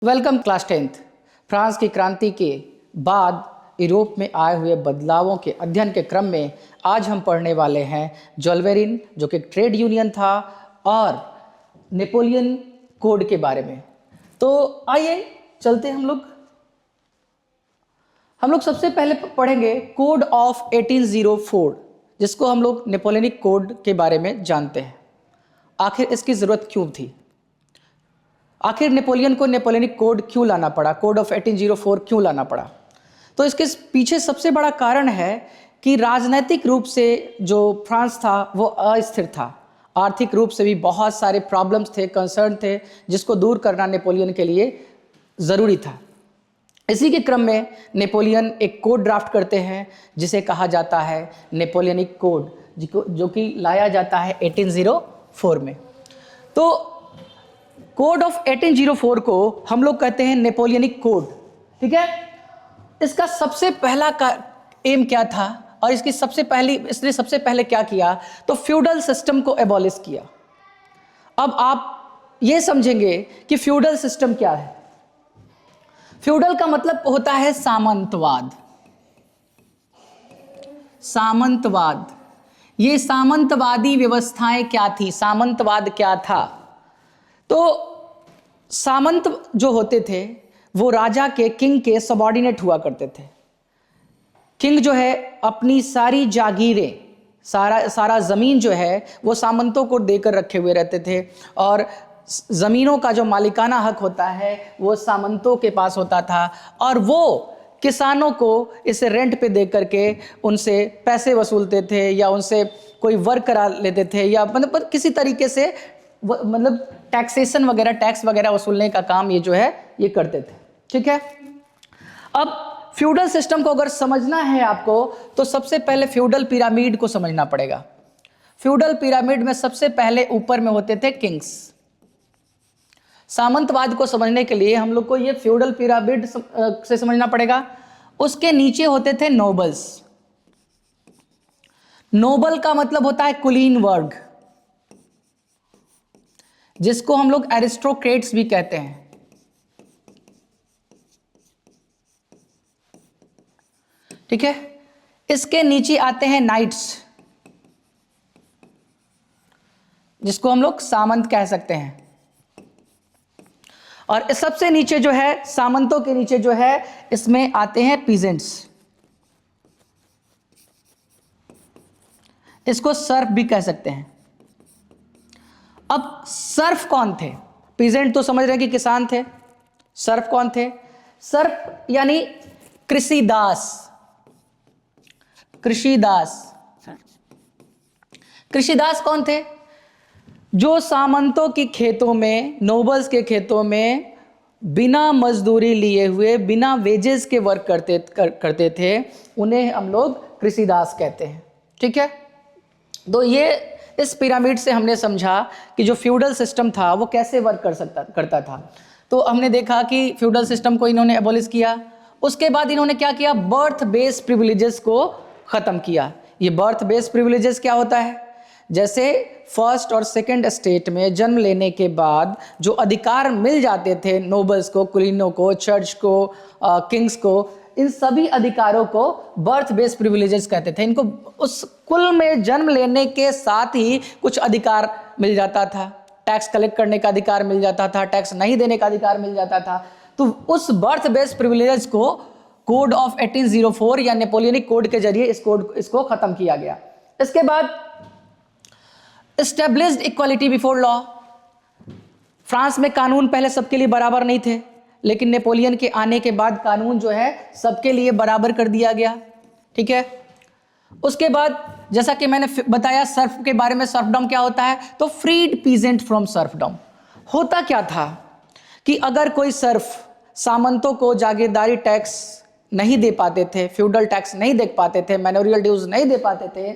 Welcome class 10th। France की क्रांति के बाद यूरोप में आए हुए बदलावों के अध्ययन के क्रम में आज हम पढ़ने वाले हैं जोल्वेरिन, जो कि एक ट्रेड यूनियन था, और नेपोलियन कोड के बारे में। तो आइए चलते हैं हम लोग सबसे पहले पढ़ेंगे कोड ऑफ 1804, जिसको हम लोग नेपोलियनिक कोड के बारे में जानते हैं। आखिर इसकी ज़रूरत क्यों थी? आखिर नेपोलियन को नेपोलियनिक कोड क्यों लाना पड़ा, कोड ऑफ 1804 क्यों लाना पड़ा? तो इसके पीछे सबसे बड़ा कारण है कि राजनीतिक रूप से जो फ्रांस था वो अस्थिर था। आर्थिक रूप से भी बहुत सारे प्रॉब्लम्स थे, कंसर्न थे, जिसको दूर करना नेपोलियन के लिए ज़रूरी था। इसी के क्रम में नेपोलियन एक कोड ड्राफ्ट करते हैं जिसे कहा जाता है नेपोलियनिक कोड, जो कि लाया जाता है 1804 में। तो कोड ऑफ 1804 को हम लोग कहते हैं नेपोलियनिक कोड, ठीक है। इसका सबसे पहला एम क्या था और इसने सबसे पहले क्या किया? तो फ्यूडल सिस्टम को एबॉलिश किया। अब आप ये समझेंगे कि फ्यूडल सिस्टम क्या है। फ्यूडल का मतलब होता है सामंतवाद। सामंतवाद, ये सामंतवादी व्यवस्थाएं क्या थी? सामंतवाद क्या था? तो सामंत जो होते थे वो राजा के, किंग के सबऑर्डिनेट हुआ करते थे। किंग जो है अपनी सारी जागीरें, सारा ज़मीन जो है वो सामंतों को देकर रखे हुए रहते थे, और ज़मीनों का जो मालिकाना हक होता है वो सामंतों के पास होता था, और वो किसानों को इसे रेंट पे दे करके उनसे पैसे वसूलते थे या उनसे कोई वर्क करा लेते थे, या मतलब किसी तरीके से मतलब टैक्सेशन वगैरह, टैक्स वगैरह वसूलने का काम ये जो है ये करते थे, ठीक है। अब फ्यूडल सिस्टम को अगर समझना है आपको तो सबसे पहले फ्यूडल पिरामिड को समझना पड़ेगा। फ्यूडल पिरामिड में सबसे पहले ऊपर में होते थे किंग्स। सामंतवाद को समझने के लिए हम लोग को ये फ्यूडल पिरामिड से समझना पड़ेगा। उसके नीचे होते थे नोबल्स। नोबल का मतलब होता है कुलीन वर्ग, जिसको हम लोग एरिस्टोक्रेट्स भी कहते हैं, ठीक है। इसके नीचे आते हैं नाइट्स, जिसको हम लोग सामंत कह सकते हैं, और सबसे नीचे जो है, सामंतों के नीचे जो है, इसमें आते हैं पीजेंट्स। इसको सर्फ भी कह सकते हैं। अब सर्फ कौन थे? पीजेंट तो समझ रहे हैं कि किसान थे। सर्फ कौन थे? सर्फ यानी कृषिदास। कृषिदास कौन थे? जो सामंतों की खेतों में, नोबल्स के खेतों में बिना मजदूरी लिए हुए, बिना वेजेस के वर्क करते थे, उन्हें हम लोग कृषिदास कहते हैं, ठीक है। तो ये इस पिरामिड से हमने समझा कि जो फ्यूडल सिस्टम था वो कैसे वर्क करता था। तो हमने देखा कि फ्यूडल सिस्टम को इन्होंने एबॉलिश किया। उसके बाद इन्होंने क्या किया? बर्थ बेस प्रिविलेजेस को ख़त्म किया। ये बर्थ बेस प्रिविलेजेस क्या होता है? जैसे फर्स्ट और सेकंड स्टेट में जन्म लेने के बाद जो अधिकार मिल जाते थे नोबल्स को, कुलीनों को, चर्च को, किंग्स को, इन सभी अधिकारों को बर्थ बेस प्रिविलेजेस कहते थे। इनको उस कुल में जन्म लेने के साथ ही कुछ अधिकार मिल जाता था। टैक्स कलेक्ट करने का अधिकार मिल जाता था, टैक्स नहीं देने का अधिकार मिल जाता था। तो उस बर्थ बेस प्रिविलेजेस को कोड ऑफ 1804 या नेपोलियनिक कोड के जरिए इसको खत्म किया गया। इसके बाद established equality before law. France में कानून पहले सबके लिए बराबर नहीं थे, लेकिन नेपोलियन के आने के बाद कानून जो है सबके लिए बराबर कर दिया गया, ठीक है। उसके बाद जैसा कि मैंने बताया सर्फ के बारे में, सर्फडम क्या होता है? तो फ्रीड पीजेंट फ्रॉम सर्फडम। होता क्या था कि अगर कोई सर्फ सामंतों को जागीरदारी टैक्स नहीं दे पाते थे, फ्यूडल टैक्स नहीं दे पाते थे, मैनोरियल ड्यूज नहीं दे पाते थे,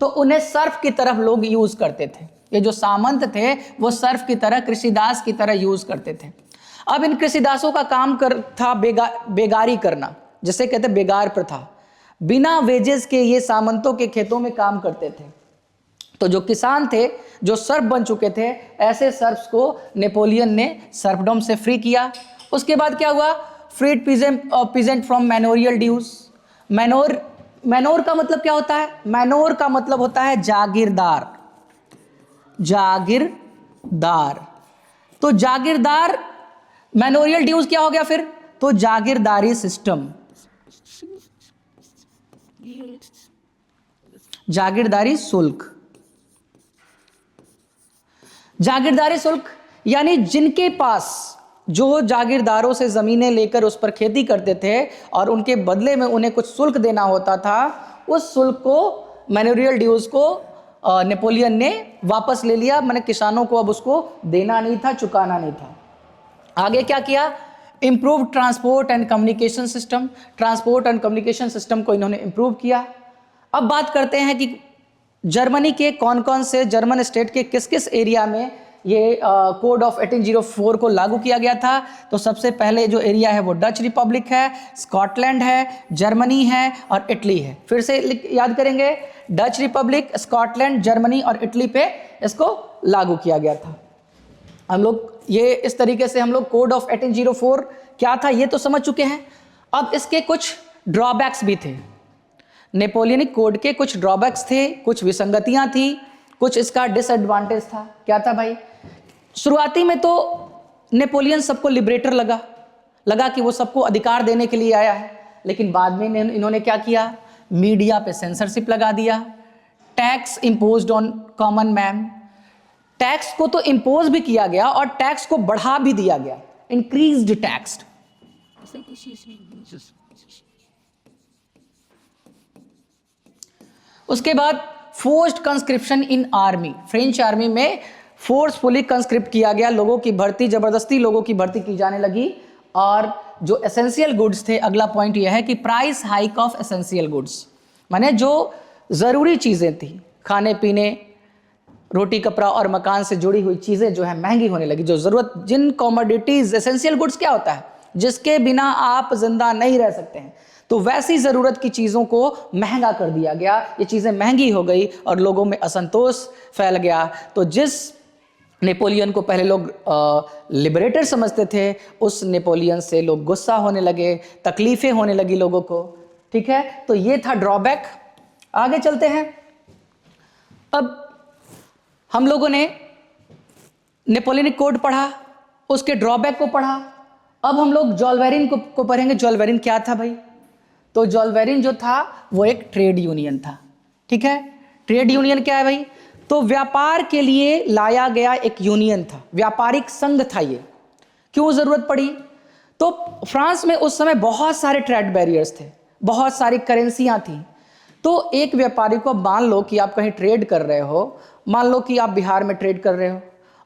तो उन्हें सर्फ की तरफ लोग यूज करते थे। ये जो सामंत थे वो सर्फ की तरह, कृषिदास की तरह यूज करते थे। अब इन कृषिदासों का काम था बेगारी करना, जिसे कहते बेगार प्रथा। बिना वेजेस के ये सामंतों के खेतों में काम करते थे। तो जो किसान थे, जो सर्फ बन चुके थे, ऐसे सर्फ्स को नेपोलियन ने सर्फडम से फ्री किया उसके बाद क्या हुआ, फ्रीड पीजेंट फ्रॉम मैनोरियल ड्यूज। मैनोर का मतलब क्या होता है, मैनोर का मतलब होता है जागीरदार, जागीरदार। तो जागीरदार, मैनोरियल ड्यूज क्या हो गया फिर, तो जागीरदारी सिस्टम, जागीरदारी शुल्क। जागीरदारी शुल्क यानी जिनके पास, जो जागीरदारों से जमीनें लेकर उस पर खेती करते थे और उनके बदले में उन्हें कुछ शुल्क देना होता था, उस शुल्क को, मैनोरियल ड्यूज को नेपोलियन ने वापस ले लिया। मैंने किसानों को अब उसको देना नहीं था, चुकाना नहीं था। आगे क्या किया, improve transport and communication system, transport and communication system को इन्होंने इंप्रूव किया। अब बात करते हैं कि जर्मनी के कौन कौन से, जर्मन स्टेट के किस किस एरिया में ये कोड ऑफ 1804 को लागू किया गया था। तो सबसे पहले जो एरिया है वो डच रिपब्लिक है, स्कॉटलैंड है, जर्मनी है और इटली है। फिर से याद करेंगे, डच रिपब्लिक, स्कॉटलैंड, जर्मनी और इटली पे इसको लागू किया गया था। हम लोग ये इस तरीके से हम लोग कोड ऑफ 1804 क्या था ये तो समझ चुके हैं। अब इसके कुछ ड्रॉबैक्स भी थे, नेपोलियनिक कोड के कुछ ड्रॉबैक्स थे, कुछ विसंगतियां थी, कुछ इसका डिसएडवांटेज था। क्या था भाई, शुरुआती में तो नेपोलियन सबको लिबरेटर लगा कि वो सबको अधिकार देने के लिए आया है, लेकिन बाद में इन्होंने क्या किया, मीडिया पे सेंसरशिप लगा दिया, tax imposed on common man, tax को तो इम्पोज भी किया गया और टैक्स को बढ़ा भी दिया गया, इंक्रीज्ड टैक्स। उसके बाद फोर्स्ड कंस्क्रिप्शन इन आर्मी, फ्रेंच आर्मी में फोर्सफुली कंस्क्रिप्ट किया गया, लोगों की भर्ती, जबरदस्ती लोगों की भर्ती की जाने लगी। और जो एसेंशियल गुड्स थे, अगला पॉइंट यह है कि price hike of essential goods, माने जो जरूरी चीजें थी, खाने पीने, रोटी कपड़ा और मकान से जुड़ी हुई चीजें जो है महंगी होने लगी। जो जरूरत, जिन कॉमोडिटीज, एसेंशियल गुड्स क्या होता है, जिसके बिना आप जिंदा नहीं रह सकते हैं, तो वैसी जरूरत की चीजों को महंगा कर दिया गया। ये चीजें महंगी हो गई और लोगों में असंतोष फैल गया। तो जिस नेपोलियन को पहले लोग लिबरेटर समझते थे, उस नेपोलियन से लोग गुस्सा होने लगे, तकलीफें होने लगी लोगों को। ठीक है, तो ये था ड्रॉबैक। आगे चलते हैं। अब हम लोगों ने नेपोलियनिक कोड पढ़ा, उसके ड्रॉबैक को पढ़ा। अब हम लोग जॉल्वेरिन को पढ़ेंगे। जॉल्वेरिन क्या था भाई, तो जॉल्वेरिन जो था वो एक ट्रेड यूनियन था। ठीक है, ट्रेड यूनियन क्या है भाई, तो व्यापार के लिए लाया गया एक यूनियन था, व्यापारिक संघ था ये। क्यों जरूरत पड़ी, तो फ्रांस में उस समय बहुत सारे ट्रेड बैरियर्स थे, बहुत सारी करेंसियां थी। तो एक व्यापारी को, मान लो कि आप कहीं ट्रेड कर रहे हो, मान लो कि आप बिहार में ट्रेड कर रहे हो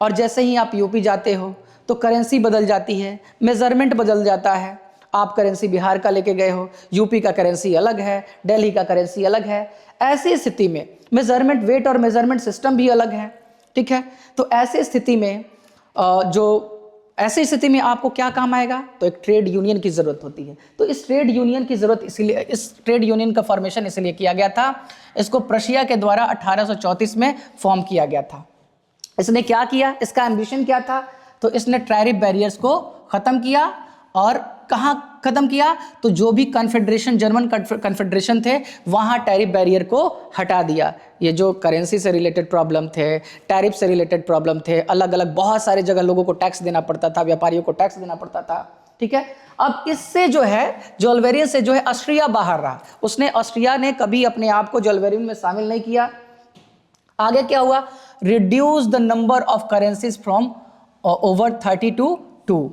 और जैसे ही आप यूपी जाते हो तो करेंसी बदल जाती है, मेजरमेंट बदल जाता है। आप करेंसी बिहार का लेके गए हो, यूपी का करेंसी अलग है, दिल्ली का करेंसी अलग है। ऐसी स्थिति में मेजरमेंट, वेट और मेजरमेंट सिस्टम भी अलग है। ठीक है, तो ऐसी स्थिति में ऐसी स्थिति में आपको क्या काम आएगा, तो एक ट्रेड यूनियन की जरूरत होती है। तो इस ट्रेड यूनियन की जरूरत इसलिए, इस ट्रेड यूनियन का फॉर्मेशन इसलिए किया गया था, इसको प्रशिया के द्वारा 1834 में फॉर्म किया गया था। इसने क्या किया, इसका एम्बिशन क्या था, तो इसने टैरिफ बैरियर्स को खत्म किया। और कहाँ खत्म किया, तो जो भी कन्फेडरेशन, जर्मन कन्फेडरेशन थे, वहाँ टैरिफ बैरियर को हटा दिया। ये जो करेंसी से रिलेटेड प्रॉब्लम थे, टैरिफ से रिलेटेड प्रॉब्लम थे, अलग अलग बहुत सारे जगह लोगों को टैक्स देना पड़ता था, व्यापारियों को टैक्स देना पड़ता था। ठीक है, अब इससे जो है, जॉल्वेरिन से जो है ऑस्ट्रिया बाहर रहा। उसने, ऑस्ट्रिया ने कभी अपने आप को जॉल्वेरिन में शामिल नहीं किया। आगे क्या हुआ, reduce the number of currencies from over 30 to 2।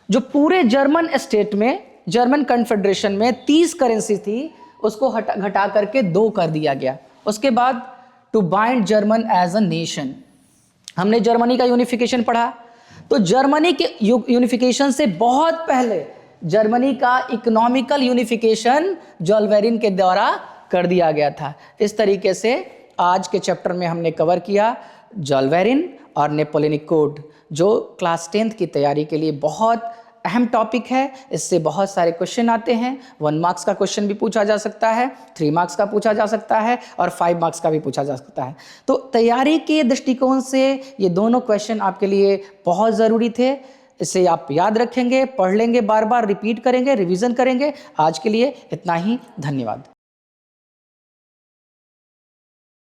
जो पूरे जर्मन स्टेट में, जर्मन कन्फेडरेशन में 30 करेंसी थी, उसको घटा करके 2 कर दिया गया। उसके बाद to bind German as a nation, हमने जर्मनी का यूनिफिकेशन पढ़ा। तो जर्मनी के यूनिफिकेशन से बहुत पहले जर्मनी का इकोनॉमिकल यूनिफिकेशन जॉल्वेरिन के द्वारा कर दिया गया था। इस तरीके से आज के चैप्टर में हमने कवर किया जॉल्वेरिन और नेपोलियनिक कोड, जो क्लास 10th की तैयारी के लिए बहुत अहम टॉपिक है। इससे बहुत सारे क्वेश्चन आते हैं। 1 मार्क्स का क्वेश्चन भी पूछा जा सकता है, 3 मार्क्स का पूछा जा सकता है और 5 मार्क्स का भी पूछा जा सकता है। तो तैयारी के दृष्टिकोण से ये दोनों क्वेश्चन आपके लिए बहुत ज़रूरी थे। इसे आप याद रखेंगे, पढ़ लेंगे, बार बार रिपीट करेंगे, रिवीजन करेंगे। आज के लिए इतना ही, धन्यवाद।